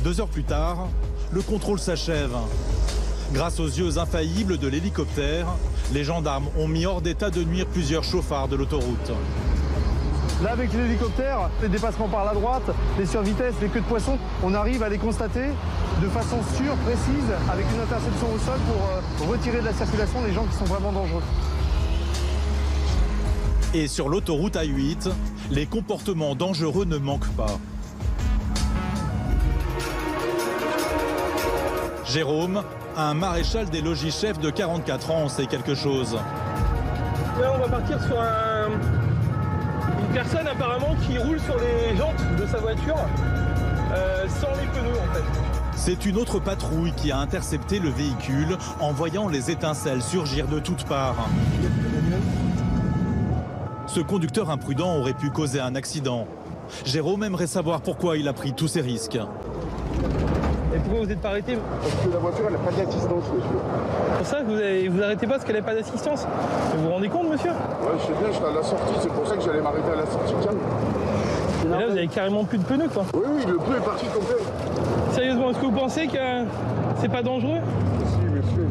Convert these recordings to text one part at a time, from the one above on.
2 heures plus tard, le contrôle s'achève. Grâce aux yeux infaillibles de l'hélicoptère, les gendarmes ont mis hors d'état de nuire plusieurs chauffards de l'autoroute. Là, avec l'hélicoptère, les dépassements par la droite, les survitesses, les queues de poisson, on arrive à les constater de façon sûre, précise, avec une interception au sol pour retirer de la circulation les gens qui sont vraiment dangereux. Et sur l'autoroute A8, les comportements dangereux ne manquent pas. Jérôme, un maréchal des logis chefs de 44 ans, sait quelque chose. Là, on va partir sur une personne apparemment qui roule sur les jantes de sa voiture sans les pneus en fait. C'est une autre patrouille qui a intercepté le véhicule en voyant les étincelles surgir de toutes parts. Ce conducteur imprudent aurait pu causer un accident. Jérôme aimerait savoir pourquoi il a pris tous ces risques. Et pourquoi vous n'êtes pas arrêté? Parce que la voiture, elle n'a pas d'assistance, monsieur. Pour ça que vous arrêtez pas parce qu'elle n'a pas d'assistance. Vous vous rendez compte, monsieur? Ouais, je sais bien, je suis à la sortie, c'est pour ça que j'allais m'arrêter à la sortie. Et là, vous avez carrément plus de pneus, quoi. Oui, oui, le pneu est parti complet. Sérieusement, est-ce que vous pensez que c'est pas dangereux? Si, monsieur.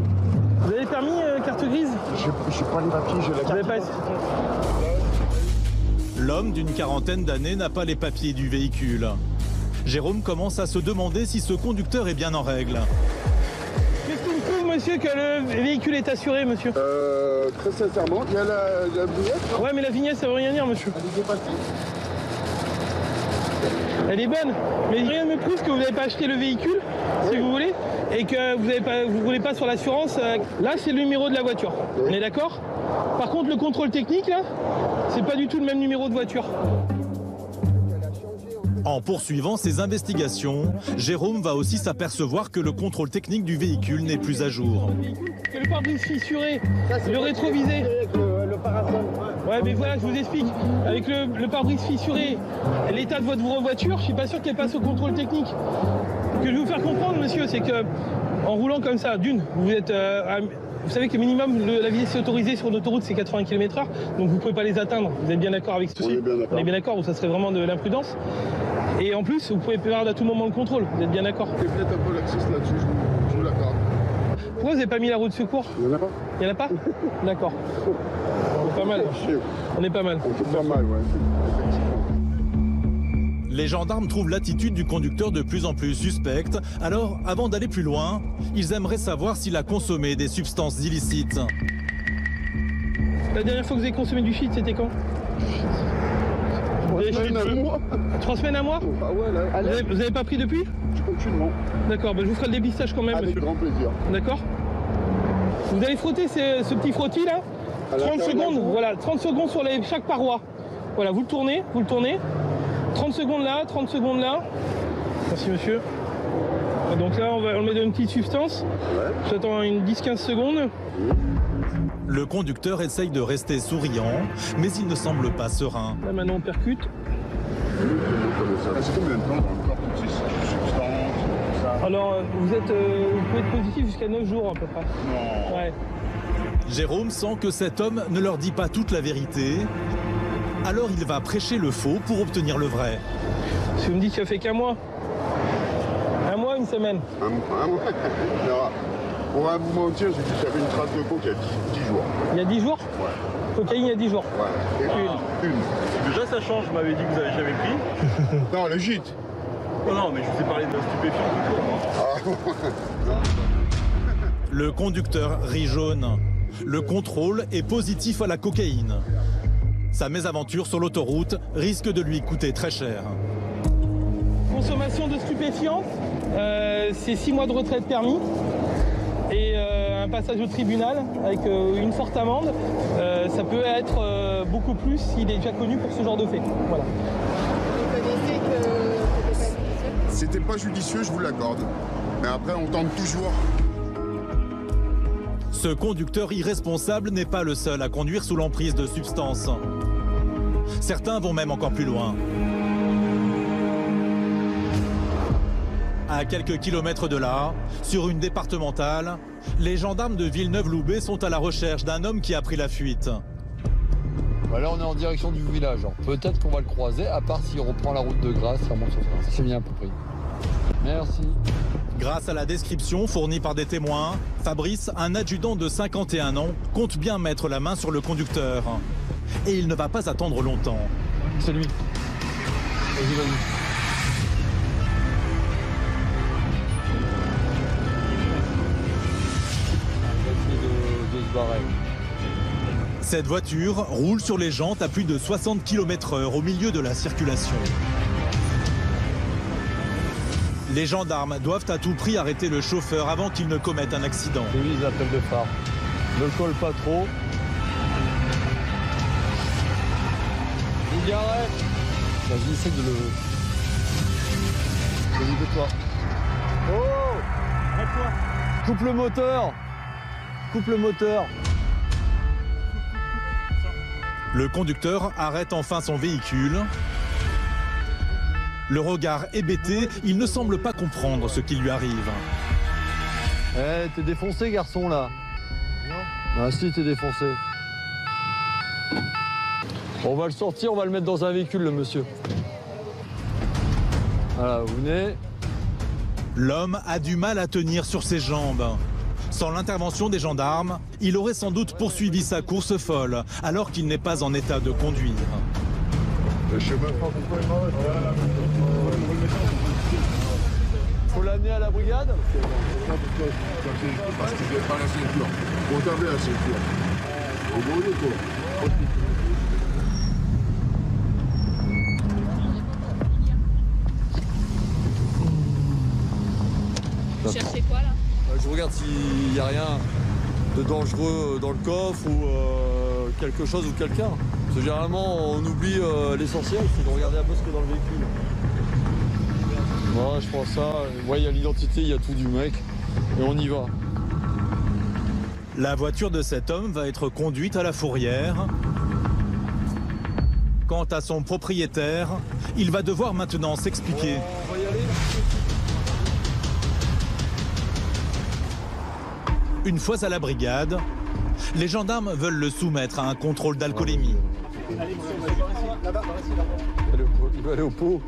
Vous avez le permis, carte grise? J'ai pas les papiers, j'ai la carte. Vous avez pas... L'homme d'une quarantaine d'années n'a pas les papiers du véhicule. Jérôme commence à se demander si ce conducteur est bien en règle. Qu'est-ce qui me prouve, monsieur, que le véhicule est assuré, monsieur? Très sincèrement, il y a la vignette, non? Ouais, mais la vignette, ça veut rien dire, monsieur. Elle est dépassée. Elle est bonne, mais rien ne me prouve que vous n'avez pas acheté le véhicule, si vous voulez, et que vous ne roulez pas sur l'assurance. Là, c'est le numéro de la voiture. On est d'accord? Par contre, le contrôle technique, là, c'est pas du tout le même numéro de voiture. En poursuivant ses investigations, Jérôme va aussi s'apercevoir que le contrôle technique du véhicule n'est plus à jour. Que le pare-brise fissuré, le rétrovisé. Le parasol. Ouais, mais voilà, je vous explique. Avec le pare-brise fissuré, l'état de votre voiture, je suis pas sûr qu'elle passe au contrôle technique. Ce que je veux vous faire comprendre, monsieur, c'est que en roulant comme ça, d'une, vous savez que le minimum, la vitesse autorisée sur une autoroute, c'est 80 km/h, donc vous ne pouvez pas les atteindre. Vous êtes bien d'accord avec ceci? On est bien d'accord. On est bien d'accord, donc ça serait vraiment de l'imprudence. Et en plus, vous pouvez perdre à tout moment le contrôle. Vous êtes bien d'accord? J'ai peut-être un peu l'accès là-dessus, je vous l'accorde. Pourquoi vous n'avez pas mis la roue de secours? Il n'y en a pas? Il n'y en a pas? D'accord. On est pas mal. On est pas mal. On fait pas mal, ouais. Les gendarmes trouvent l'attitude du conducteur de plus en plus suspecte. Alors, avant d'aller plus loin, ils aimeraient savoir s'il a consommé des substances illicites. La dernière fois que vous avez consommé du shit, c'était quand? 3 semaines, un mois. 3 semaines, un mois? Ah ouais, là. Vous avez pas pris depuis? Aucunement. D'accord, je vous ferai le dépistage quand même, Avec monsieur. grand plaisir. D'accord? Vous allez frotter ce petit frottis là, 30 secondes, voilà, 30 secondes sur chaque paroi. Voilà, vous le tournez, 30 secondes là, 30 secondes là. Merci monsieur. Donc là, on le met dans une petite substance. Ouais. J'attends une 10-15 secondes. Le conducteur essaye de rester souriant, mais il ne semble pas serein. Là maintenant on percute. C'est combien de temps dans le corps toutes ces substances, tout ça? Alors vous pouvez être positif jusqu'à 9 jours à peu près. Non. Ouais. Jérôme sent que cet homme ne leur dit pas toute la vérité. Alors il va prêcher le faux pour obtenir le vrai. Si vous me dites que ça fait qu'un mois. Un mois, une semaine. Un mois. Alors, pour pas vous mentir, j'ai dit qu'il y avait une trace de coke il y a 10 jours. Il y a 10 jours? Ouais. Cocaïne il y a 10 jours. Ouais. Et une. Déjà ça change, vous m'avez dit que vous avez jamais pris. Non, le gîte. Oh non, mais je vous ai parlé de stupéfiants plutôt. Le conducteur rit jaune. Le contrôle est positif à la cocaïne. Sa mésaventure sur l'autoroute risque de lui coûter très cher. Consommation de stupéfiants, c'est 6 mois de retrait de permis et un passage au tribunal avec une forte amende. Ça peut être beaucoup plus s'il est déjà connu pour ce genre de fait. Voilà. Vous connaissez que C'était pas judicieux, je vous l'accorde. Mais après, on tente toujours. Ce conducteur irresponsable n'est pas le seul à conduire sous l'emprise de substances. Certains vont même encore plus loin. À quelques kilomètres de là, sur une départementale, les gendarmes de Villeneuve-Loubet sont à la recherche d'un homme qui a pris la fuite. Bah là, on est en direction du village. Peut-être qu'on va le croiser, à part s'il reprend la route de Grasse, il remonte sur ça. C'est bien à peu près. Mais Merci. Grâce à la description fournie par des témoins, Fabrice, un adjudant de 51 ans, compte bien mettre la main sur le conducteur. Et il ne va pas attendre longtemps. C'est lui. Vas-y, vas-y. De se barrer. Cette voiture roule sur les jantes à plus de 60 km/h au milieu de la circulation. Les gendarmes doivent à tout prix arrêter le chauffeur avant qu'il ne commette un accident. C'est lui, ils appellent de phare. Ne colle pas trop. Il arrête. Vas-y, essaie de le... Vas-y, de toi. Oh! Arrête-toi. Coupe le moteur. Coupe le moteur. Le conducteur arrête enfin son véhicule. Le regard hébété, il ne semble pas comprendre ce qui lui arrive. Eh, t'es défoncé, garçon, là. Non. Ah si, t'es défoncé. On va le sortir, on va le mettre dans un véhicule, le monsieur. Voilà, vous venez. L'homme a du mal à tenir sur ses jambes. Sans l'intervention des gendarmes, il aurait sans doute poursuivi sa course folle, alors qu'il n'est pas en état de conduire. Je sais même pas pourquoi il m'arrête. Faut l'amener à la brigade. Parce qu'il n'est pas la ceinture. Faut taper la ceinture. Au bout de quoi. Vous cherchez quoi là? Je regarde s'il n'y a rien de dangereux dans le coffre ou quelque chose ou quelqu'un. Parce que généralement, on oublie l'essentiel, c'est de regarder un peu ce qu'il y a dans le véhicule. Ouais, je pense ça. Ouais, il y a l'identité, il y a tout du mec. Et on y va. La voiture de cet homme va être conduite à la fourrière. Quant à son propriétaire, il va devoir maintenant s'expliquer. On va y aller. Une fois à la brigade, les gendarmes veulent le soumettre à un contrôle d'alcoolémie. Il va aller au pot.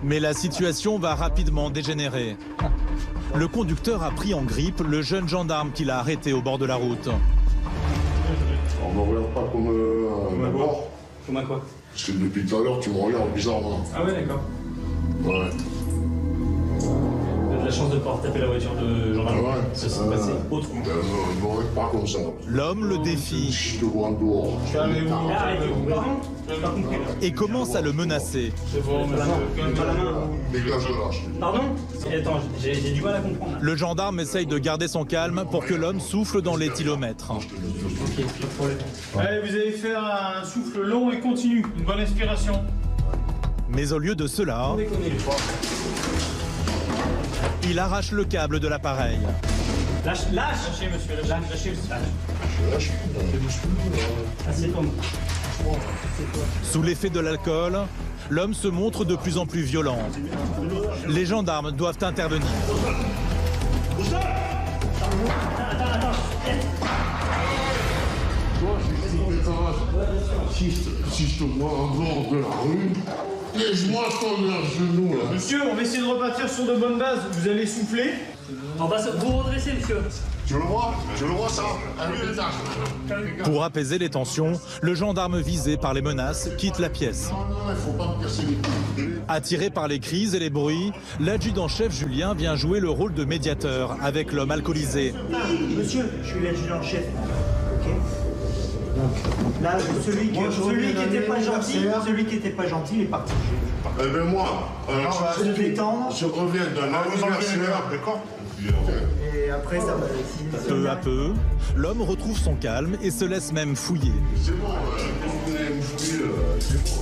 Mais la situation va rapidement dégénérer. Le conducteur a pris en grippe le jeune gendarme qu'il a arrêté au bord de la route. On me regarde pas comme un mort. Comme à quoi? Parce que depuis tout à l'heure, tu me regardes bizarrement. Ah ouais, d'accord. Ouais. Vous avez de la chance de pouvoir taper la voiture de gendarme. Ouais. Ça s'est passé autrement. Ben non, il me regarde pas comme ça. L'homme le défie Je te vois en dehors. Calmez-vous. Arrêtez-vous. Pardon? Je n'ai pas compris. et commence à le menacer. C'est bon, pas la main. Dégage de là, je te dis. Pardon? Attends, j'ai du mal à comprendre. Le gendarme essaye de garder son calme pour que l'homme souffle dans l'éthylomètre. Ok, pas de problème. Allez, vous allez faire un souffle long et continu. Une bonne inspiration. Mais au lieu de cela, il arrache le câble de l'appareil. Lâchez, monsieur, lâchez. Je lâche. Assieds-toi. Sous l'effet de l'alcool, l'homme se montre de plus en plus violent. Les gendarmes doivent intervenir. Si je te vois en bord de la rue, laisse-moi ton genou là. Monsieur, on va essayer de repartir sur de bonnes bases. Vous allez souffler. On va vous redresser, monsieur. Tu le vois ça? À l'étage. Pour apaiser les tensions, le gendarme visé par les menaces quitte la pièce. Non, il faut pas me casser les couilles. Attiré par les cris et les bruits, l'adjudant-chef Julien vient jouer le rôle de médiateur avec l'homme alcoolisé. Monsieur, je suis l'adjudant-chef. Ok. Donc là, celui qui était pas gentil, il est parti. Eh ben moi, Je vais détendre. je reviens d'un anniversaire, d'accord? Et après, ça va. Peu à peu, l'homme retrouve son calme et se laisse même fouiller. C'est bon, vous venez me fouiller, c'est bon.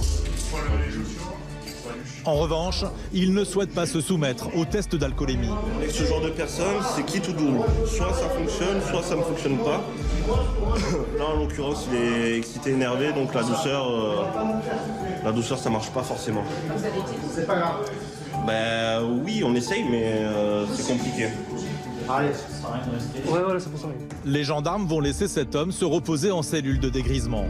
En revanche, il ne souhaite pas se soumettre au test d'alcoolémie. Avec ce genre de personnes, c'est quitte ou double. Soit ça fonctionne, soit ça ne fonctionne pas. Là, en l'occurrence, il est excité, énervé, donc la douceur, ça marche pas forcément. C'est pas grave. Ben oui, on essaye, mais c'est compliqué. Allez, ça sert à rien de rester. Ouais, voilà, c'est pour ça. Les gendarmes vont laisser cet homme se reposer en cellule de dégrisement.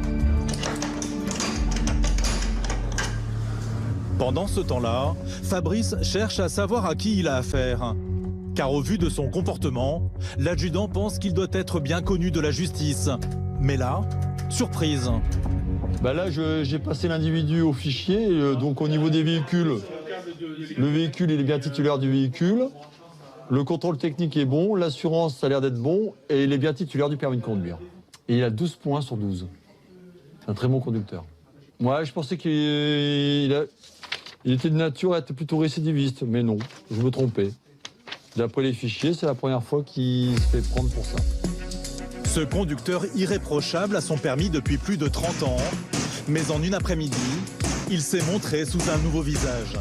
Pendant ce temps-là, Fabrice cherche à savoir à qui il a affaire. Car au vu de son comportement, l'adjudant pense qu'il doit être bien connu de la justice. Mais là, surprise. Là, j'ai passé l'individu au fichier, donc au niveau des véhicules, le véhicule il est bien titulaire du véhicule, le contrôle technique est bon, l'assurance ça a l'air d'être bon, et il est bien titulaire du permis de conduire. Et il a 12 points sur 12. C'est un très bon conducteur. Moi, je pensais qu'il était de nature à être plutôt récidiviste, mais non, je me trompais. D'après les fichiers, c'est la première fois qu'il se fait prendre pour ça. Ce conducteur irréprochable a son permis depuis plus de 30 ans, mais en une après-midi, il s'est montré sous un nouveau visage.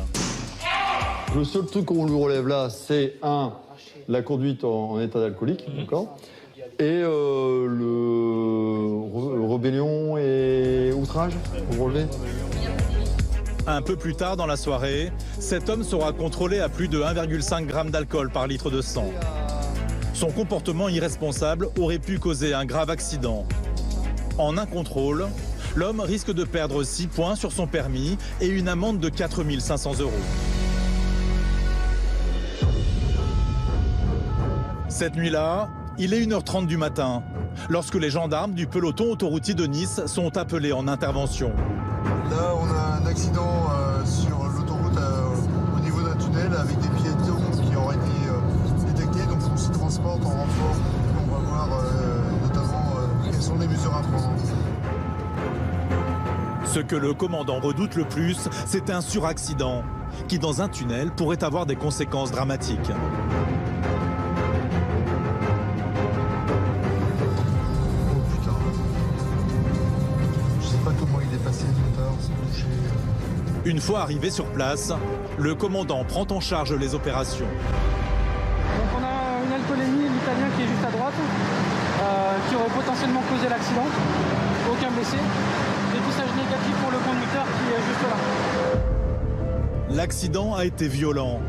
Le seul truc qu'on lui relève là, c'est la conduite en état d'alcoolique, d'accord, et le rébellion et outrage, vous relevez. Un peu plus tard dans la soirée, cet homme sera contrôlé à plus de 1,5 g d'alcool par litre de sang. Son comportement irresponsable aurait pu causer un grave accident. En un contrôle, l'homme risque de perdre 6 points sur son permis et une amende de 4 500 €. Cette nuit-là, il est 1h30 du matin, lorsque les gendarmes du peloton autoroutier de Nice sont appelés en intervention. Là, on a un accident sur l'autoroute au niveau d'un tunnel avec des piétons qui auraient été détectés. Donc, on s'y transporte en renfort. On va voir notamment quelles sont les mesures à prendre. Ce que le commandant redoute le plus, c'est un suraccident qui, dans un tunnel, pourrait avoir des conséquences dramatiques. Une fois arrivé sur place, le commandant prend en charge les opérations. Donc on a une alcoolémie, l'italien qui est juste à droite, qui aurait potentiellement causé l'accident. Aucun blessé. Dépistage négatif pour le conducteur qui est juste là. L'accident a été violent.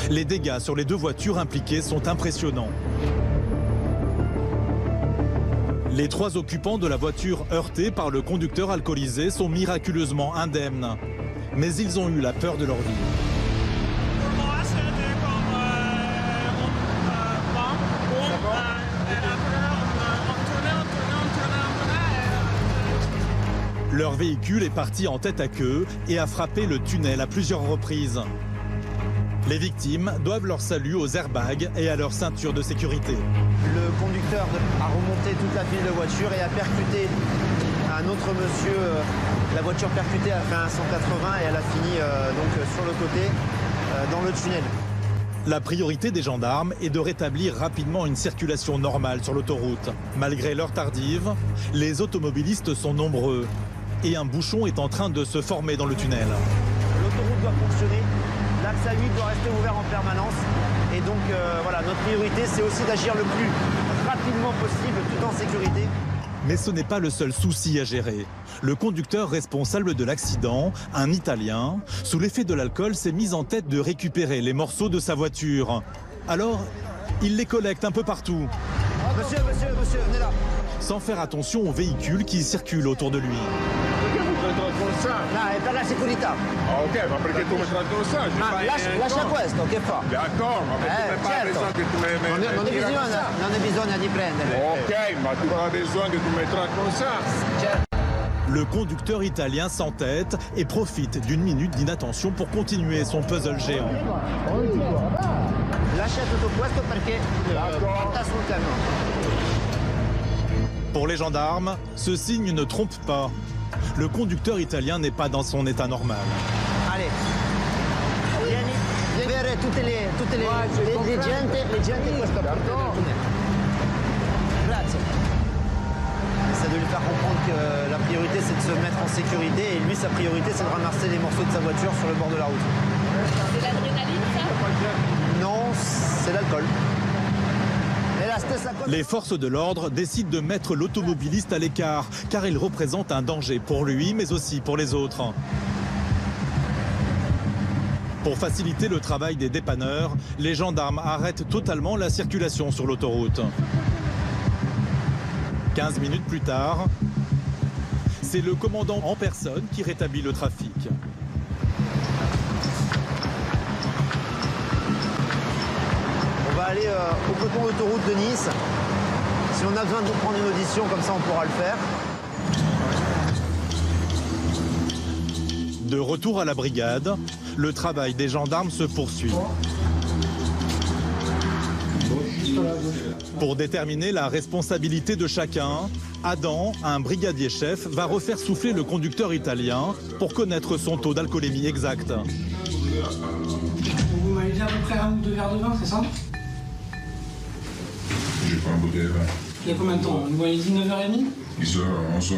Les dégâts sur les 2 voitures impliquées sont impressionnants. Les 3 occupants de la voiture heurtée par le conducteur alcoolisé sont miraculeusement indemnes. Mais ils ont eu la peur de leur vie. Pour moi, c'était comme on tournait. Leur véhicule est parti en tête à queue et a frappé le tunnel à plusieurs reprises. Les victimes doivent leur salut aux airbags et à leur ceinture de sécurité. Le conducteur a remonté toute la file de voitures et a percuté un autre monsieur. La voiture percutée a fait un 180 et elle a fini donc sur le côté dans le tunnel. La priorité des gendarmes est de rétablir rapidement une circulation normale sur l'autoroute. Malgré l'heure tardive, les automobilistes sont nombreux et un bouchon est en train de se former dans le tunnel. L'autoroute doit fonctionner. L'axe A8 doit rester ouvert en permanence. Et donc voilà, notre priorité, c'est aussi d'agir le plus rapidement possible, tout en sécurité. Mais ce n'est pas le seul souci à gérer. Le conducteur responsable de l'accident, un Italien, sous l'effet de l'alcool, s'est mis en tête de récupérer les morceaux de sa voiture. Alors, il les collecte un peu partout. Monsieur, venez là. Sans faire attention aux véhicules qui circulent autour de lui. No, è per la sicurezza. Ok, ma perché tu mi tratti un saggio? Lascia questo, che fa? D'accord, ma perché mi pare certo. che tu mi Non è bisogno di prendere. Ok, ma tu as besoin que tu me traites comme ça. Le conducteur italien s'entête et profite d'une minute d'inattention pour continuer son puzzle géant. Lascia tutto questo perché porta sul camion. Pour les gendarmes, ce signe ne trompe pas. Le conducteur italien n'est pas dans son état normal. Allez, vieni, avere tutte le gente questo porte del tunnel. Grazie. Ça doit lui faire comprendre que la priorité c'est de se mettre en sécurité et lui sa priorité c'est de ramasser les morceaux de sa voiture sur le bord de la route. C'est l'adrénaline ça? Non, c'est l'alcool. Les forces de l'ordre décident de mettre l'automobiliste à l'écart car il représente un danger pour lui mais aussi pour les autres. Pour faciliter le travail des dépanneurs, les gendarmes arrêtent totalement la circulation sur l'autoroute. 15 minutes plus tard, c'est le commandant en personne qui rétablit le trafic. aller au peloton d'autoroute de Nice. Si on a besoin de vous prendre une audition, comme ça on pourra le faire. De retour à la brigade, le travail des gendarmes se poursuit. Pour déterminer la responsabilité de chacun, Adam, un brigadier chef, va refaire souffler le conducteur italien pour connaître son taux d'alcoolémie exact. Vous m'avez dit à peu près 1 ou 2 verres de vin, c'est ça? J'ai pas un bouteille de vin. Il y a combien de temps? Vous m'avez dit 9h30? 10h, 11h.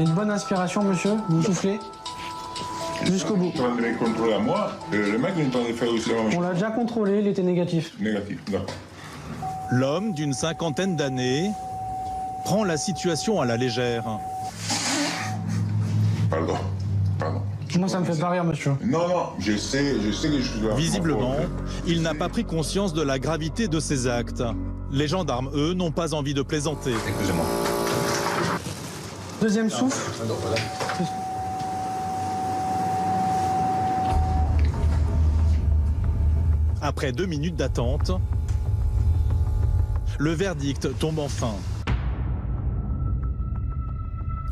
Une bonne inspiration, monsieur, vous soufflez jusqu'au bout. Il est en train de me contrôler à moi, le mec il est en train de faire aussi la même chose. On l'a déjà contrôlé, il était négatif. Négatif, d'accord. L'homme d'une cinquantaine d'années prend la situation à la légère. Pardon. Moi, ça me fait pas rire, monsieur. Non, je sais que je suis là. Visiblement, il n'a pas pris conscience de la gravité de ses actes. Les gendarmes, eux, n'ont pas envie de plaisanter. Excusez-moi. Deuxième souffle. Après 2 minutes d'attente, le verdict tombe enfin.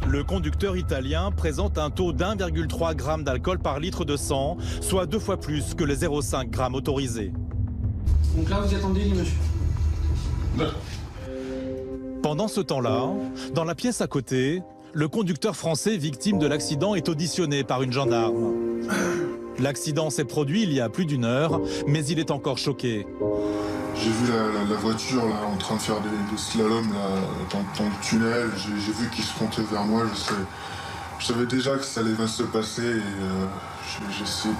Le conducteur italien présente un taux d'1,3 g d'alcool par litre de sang, soit 2 fois plus que les 0,5 g autorisés. Donc là, vous êtes en délit, monsieur. Pendant ce temps-là, dans la pièce à côté, le conducteur français victime de l'accident est auditionné par une gendarme. L'accident s'est produit il y a plus d'1 heure, mais il est encore choqué. J'ai vu la voiture là, en train de faire des slaloms là, dans le tunnel. J'ai vu qu'il se comptait vers moi. Je savais déjà que ça allait se passer et j'ai essayé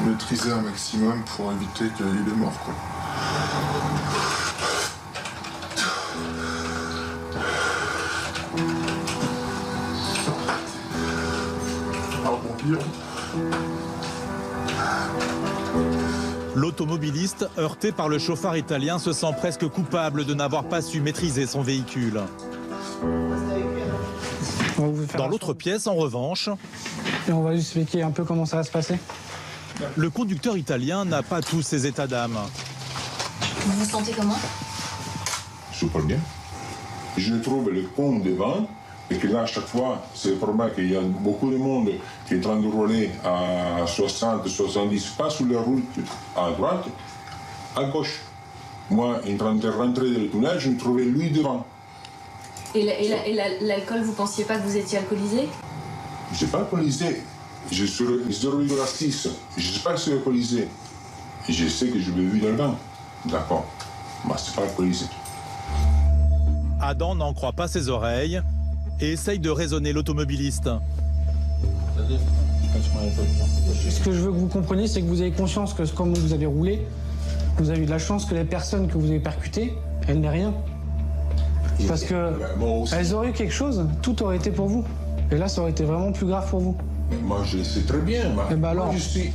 de maîtriser un maximum pour éviter qu'il est mort, quoi. L'automobiliste, heurté par le chauffard italien, se sent presque coupable de n'avoir pas su maîtriser son véhicule. Dans l'autre pièce, en revanche, et on va juste expliquer un peu comment ça va se passer. Le conducteur italien n'a pas tous ses états d'âme. Vous vous sentez comment? Super bien. Je trouve le pont devant, et que là, à chaque fois, c'est le problème qu'il y a beaucoup de monde qui est en train de rouler à 60, 70, pas sur la route à droite, à gauche. Moi, en train de rentrer dans le tunnel, je me trouvais lui devant. Et l'alcool, vous pensiez pas que vous étiez alcoolisé? Je ne suis pas alcoolisé. Je suis 0,6. Je ne suis pas alcoolisé. Je sais que je vais vivre dans le vin. D'accord. Mais ce n'est pas alcoolisé. Adam n'en croit pas ses oreilles et essaye de raisonner l'automobiliste. Ce que je veux que vous compreniez, c'est que vous avez conscience que comme vous avez roulé, vous avez eu de la chance que les personnes que vous avez percutées, elles n'aient rien. Parce que elles auraient eu quelque chose, tout aurait été pour vous. Et là, ça aurait été vraiment plus grave pour vous. Moi, je sais très bien. Et ben alors, je suis...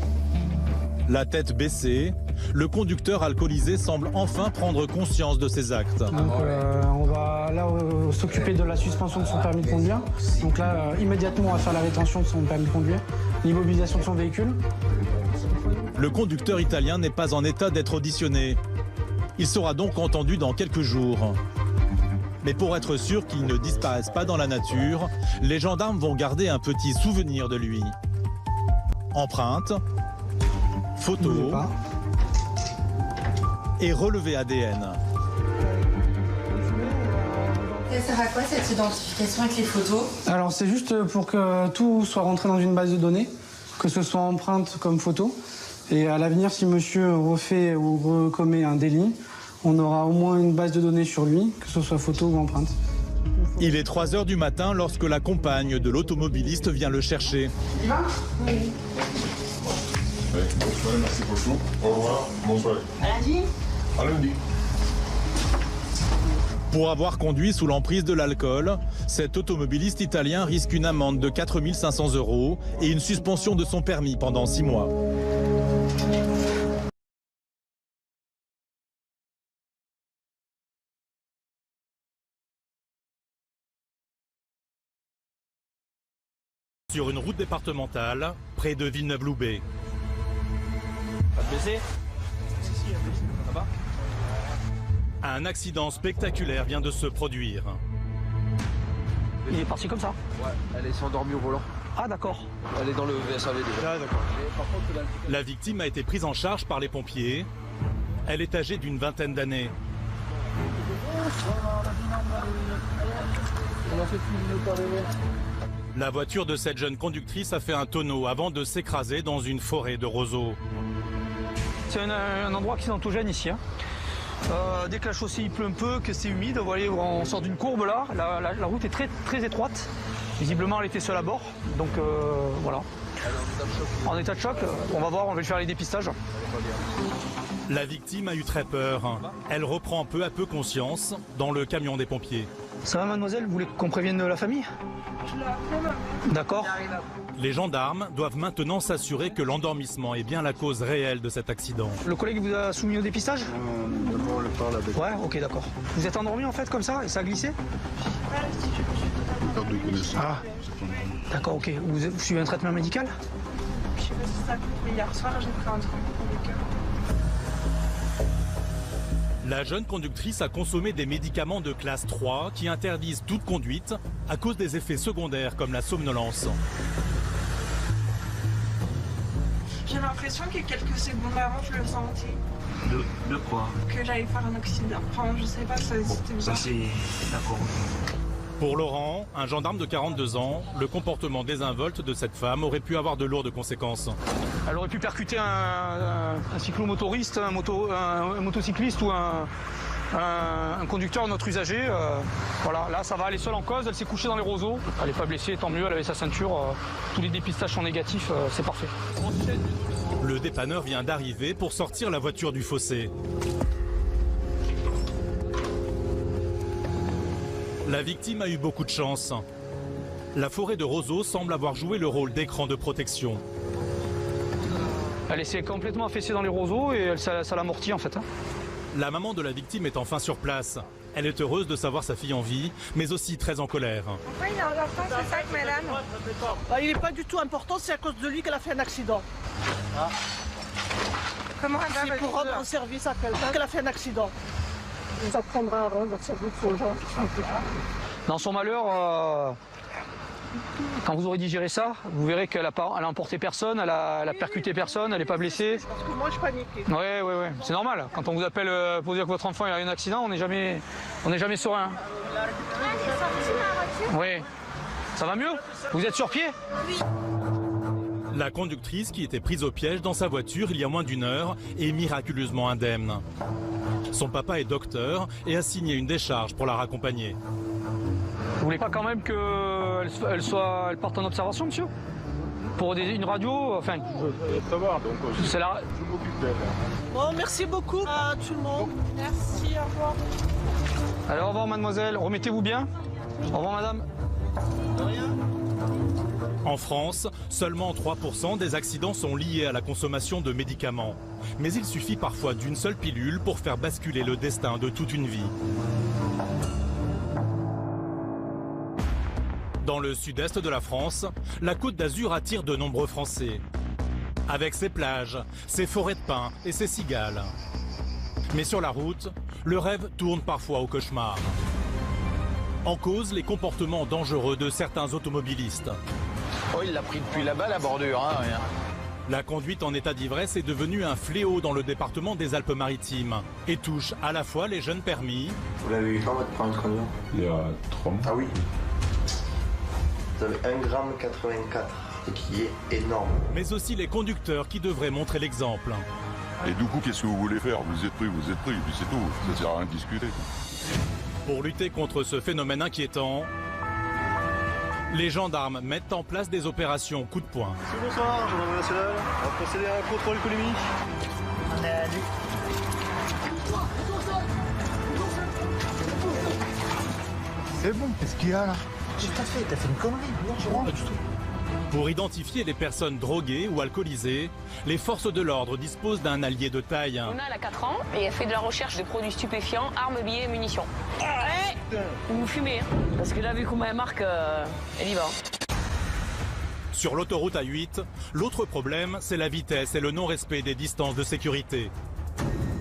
La tête baissée, le conducteur alcoolisé semble enfin prendre conscience de ses actes. Donc on va là s'occuper de la suspension de son permis de conduire. Donc là, immédiatement, on va faire la rétention de son permis de conduire, l'immobilisation de son véhicule. Le conducteur italien n'est pas en état d'être auditionné. Il sera donc entendu dans quelques jours. Mais pour être sûr qu'il ne disparaisse pas dans la nature, les gendarmes vont garder un petit souvenir de lui. Empreinte, photo et relevé ADN. Ça sert à quoi cette identification avec les photos? Alors c'est juste pour que tout soit rentré dans une base de données, que ce soit empreinte comme photo. Et à l'avenir, si monsieur refait ou recommet un délit, on aura au moins une base de données sur lui, que ce soit photo ou empreinte. Il est 3 h du matin lorsque la compagne de l'automobiliste vient le chercher. Il va? Oui. Bonsoir, merci pour tout. Au revoir, bonsoir. À lundi? À lundi. Pour avoir conduit sous l'emprise de l'alcool, cet automobiliste italien risque une amende de 4 500 € et une suspension de son permis pendant 6 mois. Sur une route départementale, près de Villeneuve-Loubet. Pas de blessé? Si, un blessé. Là-bas. Un accident spectaculaire vient de se produire. Il est parti comme ça? Ouais, elle s'est endormie au volant. Ah d'accord. Elle est dans le VSAV déjà. Ah d'accord. La victime a été prise en charge par les pompiers. Elle est âgée d'une vingtaine d'années. La voiture de cette jeune conductrice a fait un tonneau avant de s'écraser dans une forêt de roseaux. C'est un endroit accidentogène ici. Hein. Dès que la chaussée il pleut un peu, que c'est humide, vous voyez, on sort d'une courbe là, la route est très, très étroite. Visiblement, elle était seule à bord, donc voilà. En état de choc, on va voir, on va lui faire les dépistages. La victime a eu très peur. Elle reprend peu à peu conscience dans le camion des pompiers. Ça va, mademoiselle, vous voulez qu'on prévienne la famille? D'accord. Les gendarmes doivent maintenant s'assurer que l'endormissement est bien la cause réelle de cet accident. Le collègue vous a soumis au dépistage? On le parle avec. Ouais, ok, d'accord. Vous êtes endormi en fait comme ça et ça a glissé? Ah, d'accord, ok. Vous suivez un traitement médical? Je sais pas si ça coupe, hier soir j'ai pris un traitement médical. La jeune conductrice a consommé des médicaments de classe 3 qui interdisent toute conduite à cause des effets secondaires comme la somnolence. J'ai l'impression que quelques secondes avant je le sentais. De quoi? Que j'allais faire un accident. Enfin, je sais pas, c'était bizarre. Ça c'est... D'accord. Pour Laurent, un gendarme de 42 ans, le comportement désinvolte de cette femme aurait pu avoir de lourdes conséquences. Elle aurait pu percuter un cyclomotoriste, un motocycliste ou un conducteur, notre usager. Voilà, là ça va, elle est seule en cause, elle s'est couchée dans les roseaux. Elle n'est pas blessée, tant mieux, elle avait sa ceinture. Tous les dépistages sont négatifs, c'est parfait. Le dépanneur vient d'arriver pour sortir la voiture du fossé. La victime a eu beaucoup de chance. La forêt de roseaux semble avoir joué le rôle d'écran de protection. Elle s'est complètement affaissée dans les roseaux et ça l'amortit en fait. Hein. La maman de la victime est enfin sur place. Elle est heureuse de savoir sa fille en vie, mais aussi très en colère. Pourquoi il est important ce sac, madame? Il n'est pas du tout important, c'est à cause de lui qu'elle a fait un accident. Ah. Comment elle va pour rendre un service à quelqu'un qu'elle a fait un accident. Ça prendra un rendre service aux gens. Dans son malheur, quand vous aurez digéré ça, vous verrez qu'elle a emporté personne, elle a percuté personne, elle n'est pas blessée. Parce que moi je paniquais. Ouais, c'est normal. Quand on vous appelle pour dire que votre enfant a eu un accident, on n'est jamais serein. Oui. Ça va mieux? Vous êtes sur pied? Oui. La conductrice, qui était prise au piège dans sa voiture il y a moins d'1 heure, est miraculeusement indemne. Son papa est docteur et a signé une décharge pour la raccompagner. Vous voulez pas quand même qu'elle parte en observation, monsieur? Pour une radio, enfin... Ça va, donc c'est la... je m'occupe d'elle. Bon, merci beaucoup à tout le monde. Merci, au revoir. Alors, au revoir, mademoiselle. Remettez-vous bien. Au revoir, madame. De rien. En France, seulement 3% des accidents sont liés à la consommation de médicaments. Mais il suffit parfois d'une seule pilule pour faire basculer le destin de toute une vie. Dans le sud-est de la France, la Côte d'Azur attire de nombreux Français. Avec ses plages, ses forêts de pins et ses cigales. Mais sur la route, le rêve tourne parfois au cauchemar. En cause, les comportements dangereux de certains automobilistes. Oh, il l'a pris depuis là-bas, la bordure, hein, rien. La conduite en état d'ivresse est devenue un fléau dans le département des Alpes-Maritimes et touche à la fois les jeunes permis. Vous l'avez eu quand votre permis de conduire? Il y a 3 mois. Ah oui. Vous avez 1,84 g, ce qui est énorme. Mais aussi les conducteurs qui devraient montrer l'exemple. Et du coup, qu'est-ce que vous voulez faire? Vous êtes pris, puis c'est tout. Ça sert à rien de discuter. Pour lutter contre ce phénomène inquiétant, les gendarmes mettent en place des opérations coup de poing. Bonsoir, gendarmerie nationale. On va procéder à un contrôle économique. On est allé. C'est bon, qu'est-ce qu'il y a là? Qu'est-ce que t'as fait? T'as fait une connerie? Non, je rentre. Pas du tout. Pour identifier les personnes droguées ou alcoolisées, les forces de l'ordre disposent d'un allié de taille. Mona, elle a 4 ans et elle fait de la recherche de produits stupéfiants, armes, billets et munitions. Vous fumez, hein? Parce que là, vu comment elle marque, elle y va. Sur l'autoroute A8, l'autre problème, c'est la vitesse et le non-respect des distances de sécurité.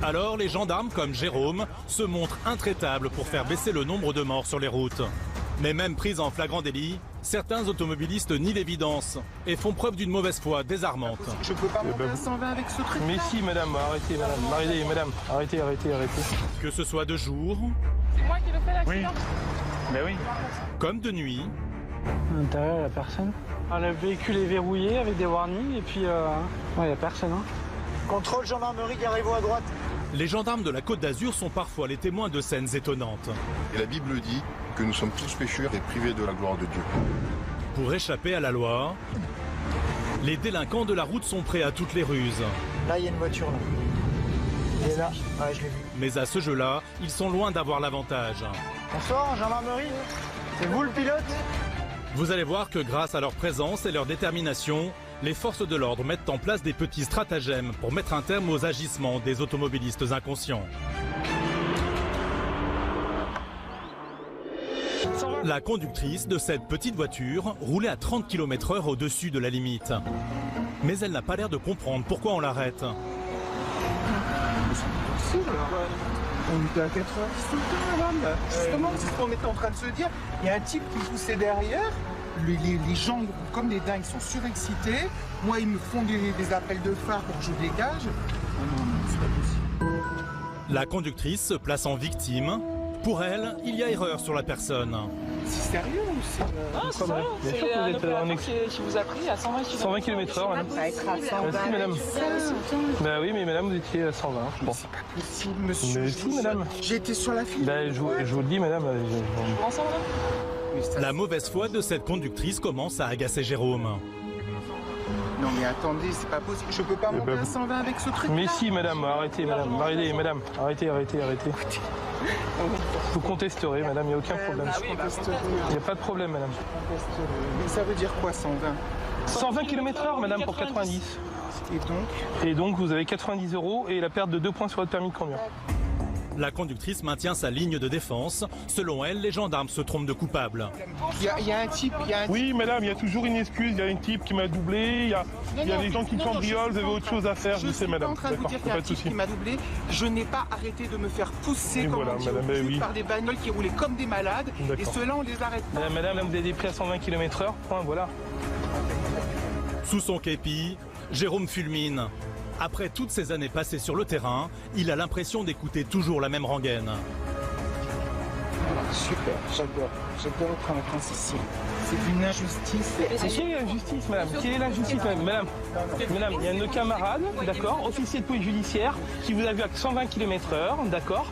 Alors, les gendarmes comme Jérôme se montrent intraitables pour faire baisser le nombre de morts sur les routes. Mais même pris en flagrant délit, certains automobilistes nient l'évidence et font preuve d'une mauvaise foi désarmante. Je peux pas monter à 120 avec ce truc. Mais si, madame, arrêtez, madame. Arrêtez. Que ce soit de jour... C'est moi qui le fais l'accident. Ben oui. Comme de nuit. À l'intérieur, il n'y a personne. Le véhicule est verrouillé avec des warnings et puis il n'y a personne. Contrôle gendarmerie, garez-vous à droite. Les gendarmes de la Côte d'Azur sont parfois les témoins de scènes étonnantes. Et la Bible dit que nous sommes tous pécheurs et privés de la gloire de Dieu. Pour échapper à la loi, les délinquants de la route sont prêts à toutes les ruses. Là, il y a une voiture, là. Il est là. Ouais, je l'ai vu. Mais à ce jeu-là, ils sont loin d'avoir l'avantage. Bonsoir, gendarmerie. C'est vous le pilote? Vous allez voir que grâce à leur présence et leur détermination, les forces de l'ordre mettent en place des petits stratagèmes pour mettre un terme aux agissements des automobilistes inconscients. La conductrice de cette petite voiture roulait à 30 km/h au-dessus de la limite. Mais elle n'a pas l'air de comprendre pourquoi on l'arrête. On était à 90 tout le temps, madame. Justement, c'est ce qu'on était en train de se dire. Il y a un type qui poussait derrière. Les gens, comme des dingues, sont surexcités. Moi, ils me font des appels de phare pour que je dégage. Non, c'est pas possible. La conductrice se place en victime. Pour elle, il y a erreur sur la personne. C'est sérieux ou c'est... Non, c'est sérieux. C'est un opérateur qui vous a pris à 120 km/h, madame. Ça va être à 120. Merci, madame. Bah oui, mais madame, vous étiez à 120. Bon. C'est pas possible, monsieur. Mais si, madame. J'ai été sur la file. Bah, je vous le dis, madame. Ensemble, madame. La mauvaise foi de cette conductrice commence à agacer Jérôme. Non mais attendez, c'est pas possible. Je peux pas monter à 120 avec ce truc. Mais si, madame, arrêtez, madame. Arrêtez. Vous contesterez, madame, il n'y a aucun problème. Il n'y a pas de problème, madame. Mais ça veut dire quoi, 120 120 km/h, madame, pour 90. Et donc, vous avez 90 € et la perte de 2 points sur votre permis de conduire. La conductrice maintient sa ligne de défense. Selon elle, les gendarmes se trompent de coupable. Il y a un type... Oui, madame, il y a toujours une excuse. Il y a une type qui m'a doublé. Il y a des gens qui cambriolent. Vous avez autre chose à faire, je sais, madame. Je suis pas en train de vous dire qu'il y a un type qui m'a doublé. Je n'ai pas arrêté de me faire pousser par des bagnoles qui roulaient comme des malades. Et ceux-là, on les arrête pas. Madame, vous avez des prix à 120 km/h. Point, voilà. Sous son képi, Jérôme fulmine. Après toutes ces années passées sur le terrain, il a l'impression d'écouter toujours la même rengaine. Super, j'adore être en vacances ici. C'est une injustice. Qui est l'injustice, madame? Quelle est l'injustice, madame? Madame, il y a nos camarades, d'accord, officier de police judiciaire, qui vous a vu à 120 km/h, d'accord.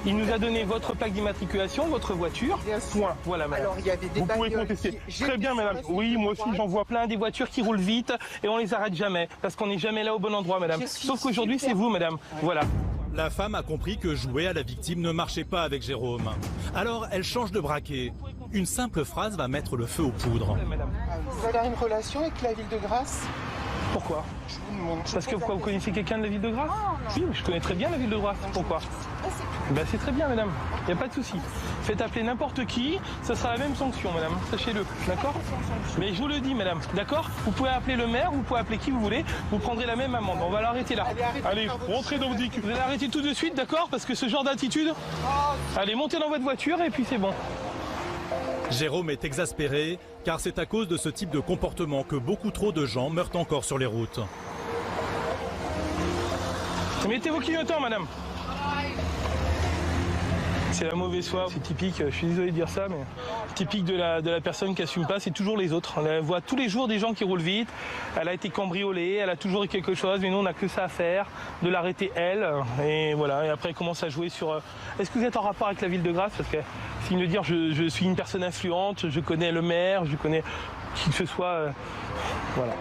Il nous a donné votre plaque d'immatriculation, votre voiture, point. Voilà, madame. Alors, il y avait des vous pouvez contester. Très bien, madame. Oui, moi aussi, j'en vois plein des voitures qui roulent vite et on les arrête jamais, parce qu'on n'est jamais là au bon endroit, madame. Sauf qu'aujourd'hui, c'est vous, madame. Voilà. La femme a compris que jouer à la victime ne marchait pas avec Jérôme. Alors, elle change de braquet. Une simple phrase va mettre le feu aux poudres. Vous avez une relation avec la ville de Grasse? Pourquoi? Parce que vous connaissez quelqu'un de la ville de Grasse? Oui, je connais très bien la ville de Grasse. Pourquoi? Ben, c'est très bien, madame. Il n'y a pas de souci. Faites appeler n'importe qui, ça sera la même sanction, madame. Sachez-le, d'accord? Mais je vous le dis, madame, d'accord? Vous pouvez appeler le maire, vous pouvez appeler qui vous voulez, vous prendrez la même amende. On va l'arrêter là. Allez, rentrez dans vos véhicules. Vous allez arrêter tout de suite, d'accord? Parce que ce genre d'attitude... Allez, montez dans votre voiture et puis c'est bon. Jérôme est exaspéré, car c'est à cause de ce type de comportement que beaucoup trop de gens meurent encore sur les routes. Mettez vos clignotants, madame. C'est la mauvaise foi, c'est typique, je suis désolé de dire ça, mais typique de la personne qui assume pas, c'est toujours les autres. On voit tous les jours des gens qui roulent vite, elle a été cambriolée, elle a toujours eu quelque chose, mais nous on n'a que ça à faire, de l'arrêter elle, et voilà, et après elle commence à jouer sur... Est-ce que vous êtes en rapport avec la ville de Grasse? Parce que c'est de dire je suis une personne influente, je connais le maire, je connais qui que ce soit, voilà.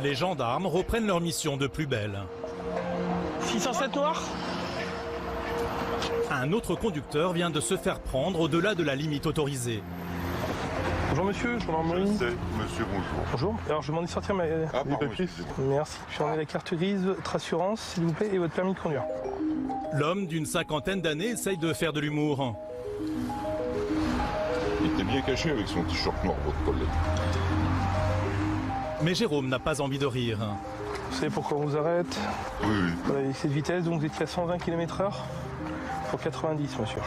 Les gendarmes reprennent leur mission de plus belle. 607 noirs. Un autre conducteur vient de se faire prendre au-delà de la limite autorisée. Bonjour monsieur, je m'en Monsieur, bonjour. Bonjour, alors je demande de sortir mes papiers. Merci. Je vais enlever la carte grise, votre assurance, s'il vous plaît, et votre permis de conduire. L'homme d'une cinquantaine d'années essaye de faire de l'humour. Il était bien caché avec son t-shirt noir, votre collègue. Mais Jérôme n'a pas envie de rire. Vous savez pourquoi on vous arrête? Oui, oui. Voilà, cette vitesse, donc vous étiez à 120 km/h pour 90, monsieur.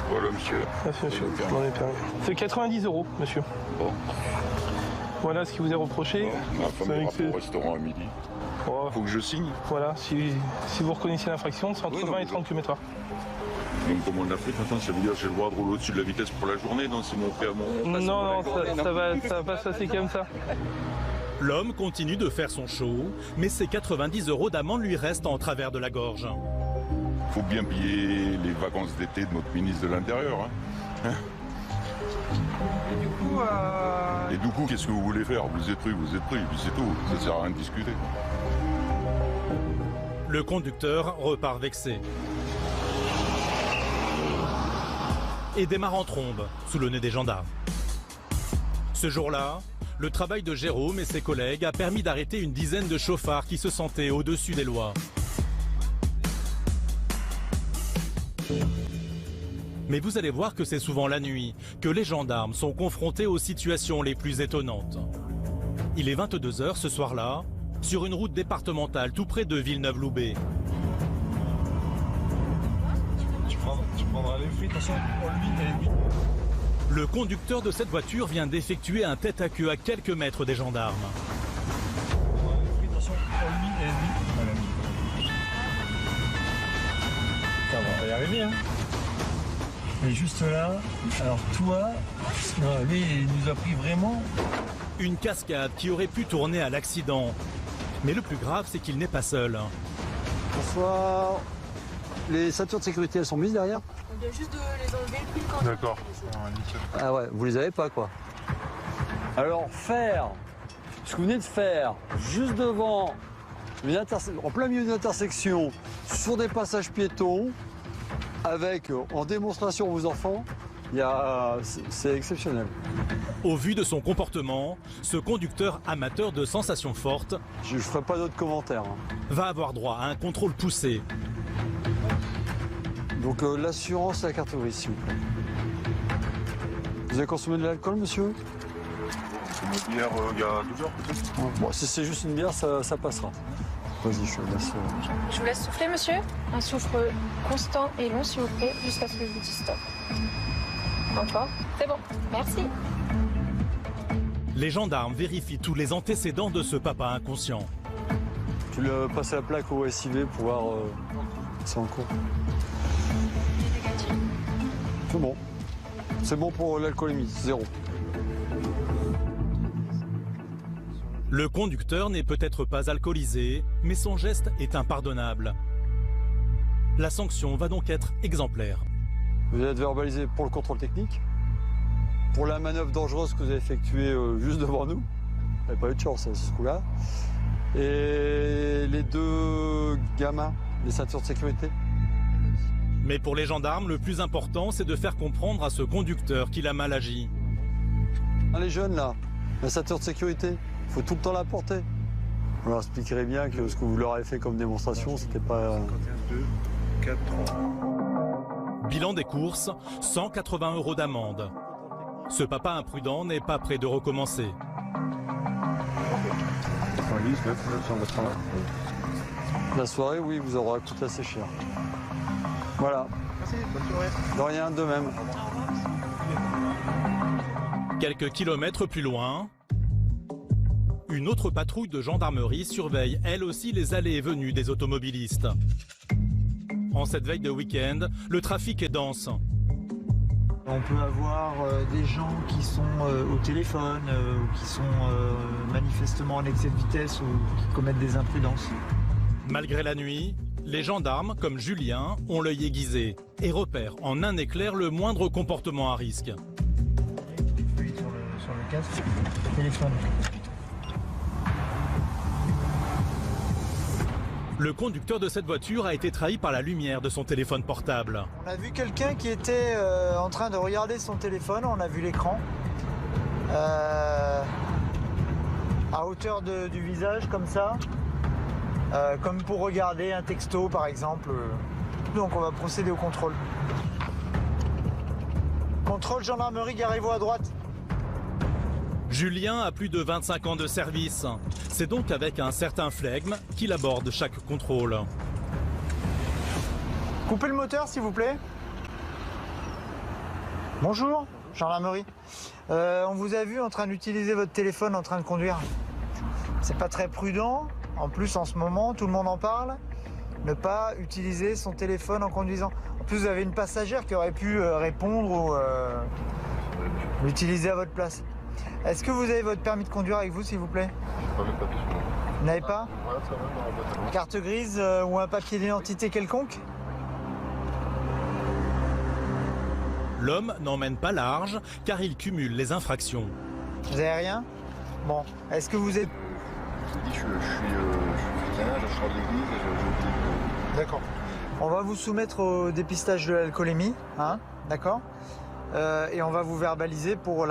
Voilà, monsieur. Merci, monsieur. M'en est permis. C'est 90 €, monsieur. Bon. Voilà ce qui vous est reproché. Ma femme ira au restaurant à midi. Oh. Faut que je signe. Voilà, si vous reconnaissez l'infraction, c'est entre 20 et 30 km/h. Donc comme on l'a fait, attends, ça veut dire que j'ai le droit de rouler au-dessus de la vitesse pour la journée, donc c'est mon fait à mon... Non, ça va pas se passer comme ça. L'homme continue de faire son show, mais ses 90 € d'amende lui restent en travers de la gorge. Faut bien payer les vacances d'été de notre ministre de l'Intérieur. Hein. Et du coup, qu'est-ce que vous voulez faire? Vous êtes pris, et puis c'est tout. Ça sert à rien de discuter. Le conducteur repart vexé. Et démarre en trombe, sous le nez des gendarmes. Ce jour-là, le travail de Jérôme et ses collègues a permis d'arrêter une dizaine de chauffards qui se sentaient au-dessus des lois. Mais vous allez voir que c'est souvent la nuit que les gendarmes sont confrontés aux situations les plus étonnantes. Il est 22 h ce soir-là, sur une route départementale tout près de Villeneuve-Loubet. Tu prendras les fruits, attention, pour lui. Le conducteur de cette voiture vient d'effectuer un tête-à-queue à quelques mètres des gendarmes. Attention, pour lui et lui. Ça va y arriver, hein. Et juste là, alors toi, lui, il nous a pris vraiment. Une cascade qui aurait pu tourner à l'accident. Mais le plus grave, c'est qu'il n'est pas seul. Bonsoir. Les ceintures de sécurité, elles sont mises derrière? On vient juste de les enlever le plus quand. D'accord. Ah ouais, vous les avez pas quoi. Alors faire ce que vous venez de faire juste devant, en plein milieu d'une intersection, sur des passages piétons, avec en démonstration vos enfants, c'est exceptionnel. Au vu de son comportement, ce conducteur amateur de sensations fortes, je ne ferai pas d'autres commentaires, va avoir droit à un contrôle poussé. Donc l'assurance et la carte grise, s'il vous plaît. Vous avez consommé de l'alcool, monsieur? C'est une bière il y a 12 heures peut-être. Bon, si c'est juste une bière, ça passera. Vas-y, je laisse. Je vous laisse souffler, monsieur. Un souffle constant et long, s'il vous plaît, jusqu'à ce que je vous dise stop. Encore. C'est bon. Merci. Les gendarmes vérifient tous les antécédents de ce papa inconscient. Tu lui as passé la plaque au SIV pour voir c'est en cours. C'est bon. C'est bon pour l'alcoolémie, 0. Le conducteur n'est peut-être pas alcoolisé, mais son geste est impardonnable. La sanction va donc être exemplaire. Vous allez être verbalisé pour le contrôle technique, pour la manœuvre dangereuse que vous avez effectuée juste devant nous. Vous n'avez pas eu de chance à ce coup-là. Et les 2 gamins, les ceintures de sécurité. Mais pour les gendarmes, le plus important, c'est de faire comprendre à ce conducteur qu'il a mal agi. Les jeunes, là, la ceinture de sécurité, il faut tout le temps la porter. Vous leur expliquerez bien que ce que vous leur avez fait comme démonstration, c'était pas... 51, 2, 4, Bilan des courses, 180 € d'amende. Ce papa imprudent n'est pas prêt de recommencer. 119, La soirée, oui, vous aura coûté assez cher. Voilà. Merci, bonne soirée. De rien, de même. Quelques kilomètres plus loin, une autre patrouille de gendarmerie surveille elle aussi les allées et venues des automobilistes. En cette veille de week-end, le trafic est dense. On peut avoir des gens qui sont au téléphone, ou qui sont manifestement en excès de vitesse ou qui commettent des imprudences. Malgré la nuit, les gendarmes, comme Julien, ont l'œil aiguisé et repèrent en un éclair le moindre comportement à risque. Sur le casque, téléphone. Le conducteur de cette voiture a été trahi par la lumière de son téléphone portable. On a vu quelqu'un qui était en train de regarder son téléphone, on a vu l'écran. À hauteur du visage, comme ça. Comme pour regarder un texto, par exemple. Donc on va procéder au contrôle. Contrôle gendarmerie, garez-vous à droite. Julien a plus de 25 ans de service. C'est donc avec un certain flegme qu'il aborde chaque contrôle. Coupez le moteur s'il vous plaît. Bonjour, gendarmerie. On vous a vu en train d'utiliser votre téléphone en train de conduire. C'est pas très prudent. En plus, en ce moment, tout le monde en parle. Ne pas utiliser son téléphone en conduisant. En plus, vous avez une passagère qui aurait pu répondre ou l'utiliser à votre place. Est-ce que vous avez votre permis de conduire avec vous, s'il vous plaît? Vous n'avez pas? Carte grise ou un papier d'identité quelconque? L'homme n'emmène pas large car il cumule les infractions. Vous avez rien? Bon, est-ce que vous êtes... Je suis vétérinaire, je sors de l'église et D'accord. On va vous soumettre au dépistage de l'alcoolémie, hein, d'accord? Et on va vous verbaliser pour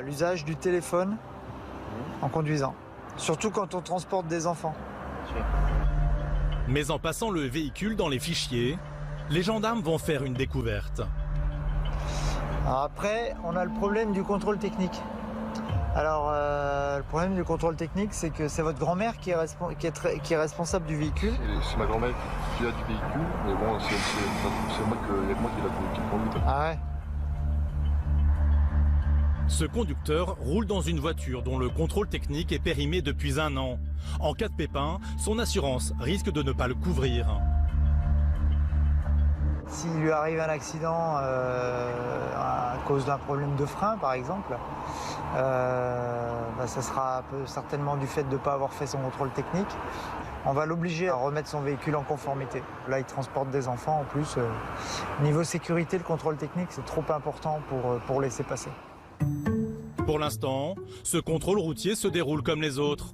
l'usage du téléphone en conduisant. Surtout quand on transporte des enfants. Mais en passant le véhicule dans les fichiers, les gendarmes vont faire une découverte. Alors après, on a le problème du contrôle technique. Alors, le problème du contrôle technique, c'est que c'est votre grand-mère qui est responsable du véhicule. C'est ma grand-mère qui a du véhicule, mais bon, c'est moi qui conduit. Ah ouais. Ce conducteur roule dans une voiture dont le contrôle technique est périmé depuis 1 an. En cas de pépin, son assurance risque de ne pas le couvrir. S'il lui arrive un accident à cause d'un problème de frein, par exemple, ça sera certainement du fait de ne pas avoir fait son contrôle technique. On va l'obliger à remettre son véhicule en conformité. Là, il transporte des enfants en plus. Niveau sécurité, le contrôle technique, c'est trop important pour laisser passer. Pour l'instant, ce contrôle routier se déroule comme les autres.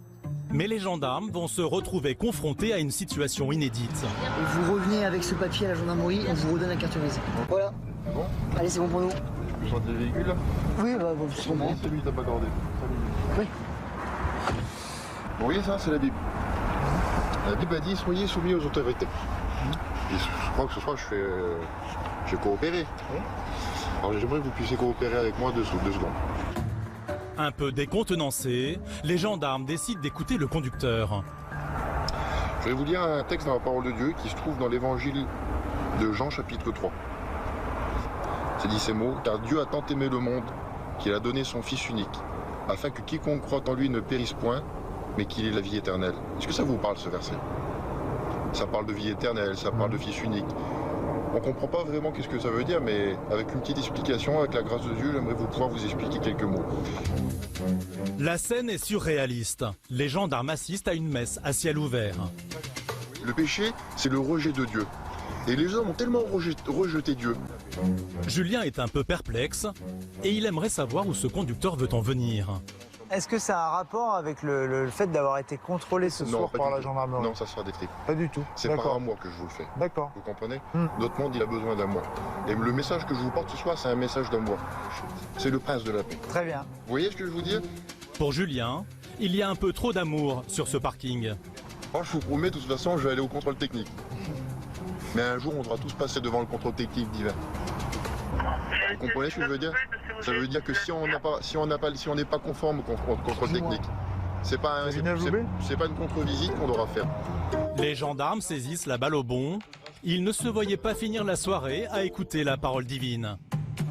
Mais les gendarmes vont se retrouver confrontés à une situation inédite. Et vous revenez avec ce papier à la gendarmerie, on vous redonne la carte grise. Voilà. Bon. Allez, c'est bon pour nous. Je sors des véhicules là? Oui, bah, c'est bon. C'est lui qui t'a pas accordé. Oui. Vous voyez ça, c'est la Bible. La Bible a dit soyez soumis aux autorités. Et je crois que ce soir j'ai coopéré. Alors j'aimerais que vous puissiez coopérer avec moi 2 secondes. Un peu décontenancés, les gendarmes décident d'écouter le conducteur. Je vais vous lire un texte dans la parole de Dieu qui se trouve dans l'évangile de Jean chapitre 3. C'est dit ces mots, car Dieu a tant aimé le monde qu'il a donné son Fils unique, afin que quiconque croit en lui ne périsse point, mais qu'il ait la vie éternelle. Est-ce que ça vous parle ce verset? Ça parle de vie éternelle, ça parle de Fils unique. On ne comprend pas vraiment qu'est-ce que ça veut dire, mais avec une petite explication, avec la grâce de Dieu, j'aimerais pouvoir vous expliquer quelques mots. La scène est surréaliste. Les gendarmes assistent à une messe à ciel ouvert. Le péché, c'est le rejet de Dieu. Et les hommes ont tellement rejeté Dieu. Julien est un peu perplexe et il aimerait savoir où ce conducteur veut en venir. Est-ce que ça a un rapport avec le fait d'avoir été contrôlé ce soir par la gendarmerie? Non, ça sera des tripes. Pas du tout. C'est pas à moi que je vous le fais. D'accord. Vous comprenez? Notre monde, il a besoin d'amour. Et le message que je vous porte ce soir, c'est un message d'amour. C'est le prince de la paix. Très bien. Vous voyez ce que je vous dis? Pour Julien, il y a un peu trop d'amour sur ce parking. Moi, je vous promets, de toute façon, je vais aller au contrôle technique. Mais un jour, on devra tous passer devant le contrôle technique divin. Vous comprenez ce que je veux dire? Ça veut dire que si on n'est pas conforme au contrôle technique, c'est pas une contre-visite qu'on devra faire. Les gendarmes saisissent la balle au bond. Ils ne se voyaient pas finir la soirée à écouter la parole divine.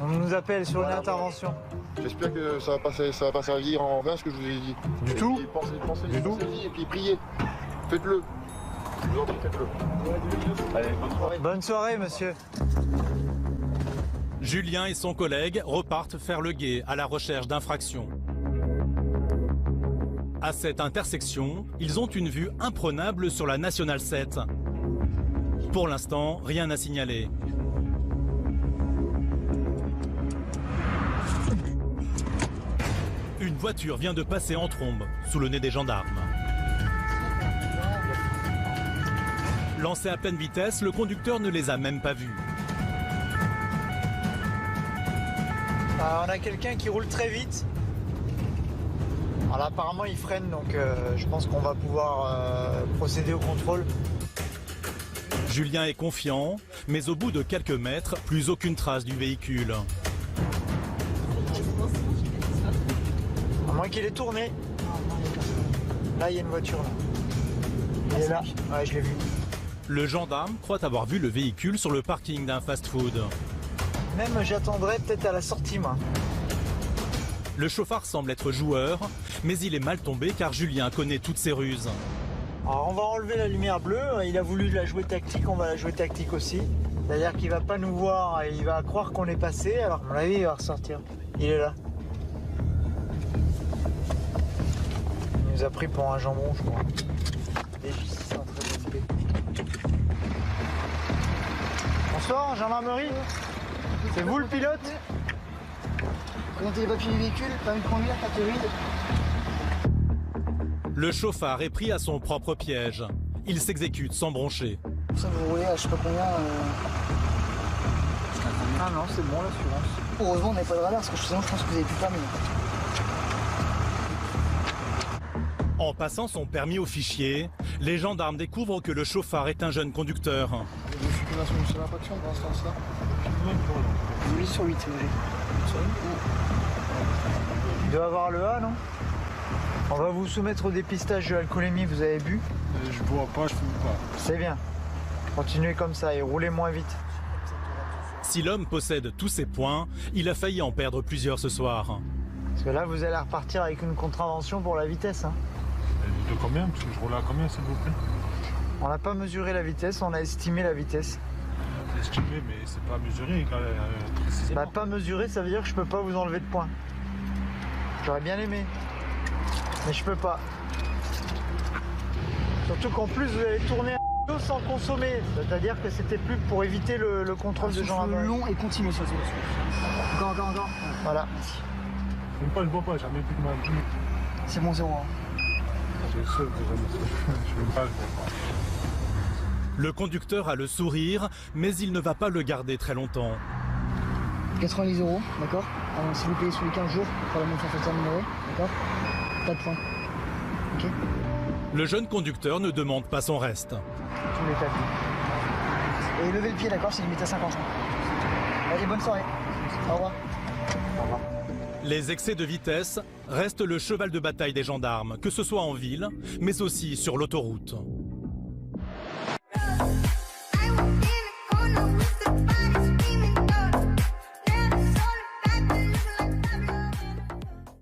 On nous appelle sur une intervention. J'espère que ça va pas servir en vain ce que je vous ai dit. Du tout. Pensez et puis priez. Faites-le. Je vous en prie, faites-le. Allez, bonne soirée. Bonne soirée, monsieur. Julien et son collègue repartent faire le guet à la recherche d'infractions. À cette intersection, ils ont une vue imprenable sur la Nationale 7. Pour l'instant, rien à signaler. Une voiture vient de passer en trombe sous le nez des gendarmes. Lancé à pleine vitesse, le conducteur ne les a même pas vus. On a quelqu'un qui roule très vite. Alors là, apparemment, il freine, donc je pense qu'on va pouvoir procéder au contrôle. Julien est confiant, mais au bout de quelques mètres, plus aucune trace du véhicule. moins qu'il est tourné. Là, il y a une voiture. Là. Il est là. Ouais, je l'ai vu. Le gendarme croit avoir vu le véhicule sur le parking d'un fast-food. Même j'attendrai peut-être à la sortie, moi. Le chauffard semble être joueur, mais il est mal tombé car Julien connaît toutes ses ruses. Alors on va enlever la lumière bleue, il a voulu la jouer tactique, on va la jouer tactique aussi. C'est-à-dire qu'il va pas nous voir, il va croire qu'on est passé, alors à mon avis il va ressortir. Il est là. Il nous a pris pour un jambon, je crois. Bonsoir, gendarmerie. C'est vous le pilote? Présentez les papiers du véhicule, permis de conduire, carte grise. Le chauffard est pris à son propre piège. Il s'exécute sans broncher. Ça vous roulez à je sais pas combien. Ah non, c'est bon l'assurance. Heureusement, on n'avait pas de radar, parce que sinon je pense que vous avez plus permis. En passant son permis au fichier, les gendarmes découvrent que le chauffard est un jeune conducteur. Je suis sur la seule infraction pour l'instant, ça. 8 sur 8, j'ai. Il doit avoir le A, non? On va vous soumettre au dépistage de l'alcoolémie, vous avez bu? Je bois pas, je fume pas. C'est bien. Continuez comme ça et roulez moins vite. Si l'homme possède tous ces points, il a failli en perdre plusieurs ce soir. Parce que là, vous allez repartir avec une contravention pour la vitesse. Hein. De combien? Parce que je roule à combien, s'il vous plaît? On n'a pas mesuré la vitesse, on a estimé la vitesse. Estimé, mais c'est pas mesuré. Précisément. Bah, pas mesuré, ça veut dire que je peux pas vous enlever de points. J'aurais bien aimé. Mais je peux pas. Surtout qu'en plus, vous allez tourner un peu sans consommer. C'est-à-dire que c'était plus pour éviter le contrôle de gendarmerie. Long et continu sur ce Encore. Voilà. Même pas, je bois pas, jamais plus de mal. C'est bon, 0. Je sais que je veux pas, je bois pas. Le conducteur a le sourire, mais il ne va pas le garder très longtemps. 90 €, d'accord. Si vous payez sur les 15 jours, pour la montre forfaitaire numéro, d'accord. Pas de points. Ok. Le jeune conducteur ne demande pas son reste. Tous les tapis. Et levez le pied, d'accord, c'est limité à 50. Allez, bonne soirée. Au revoir. Au revoir. Les excès de vitesse restent le cheval de bataille des gendarmes, que ce soit en ville, mais aussi sur l'autoroute.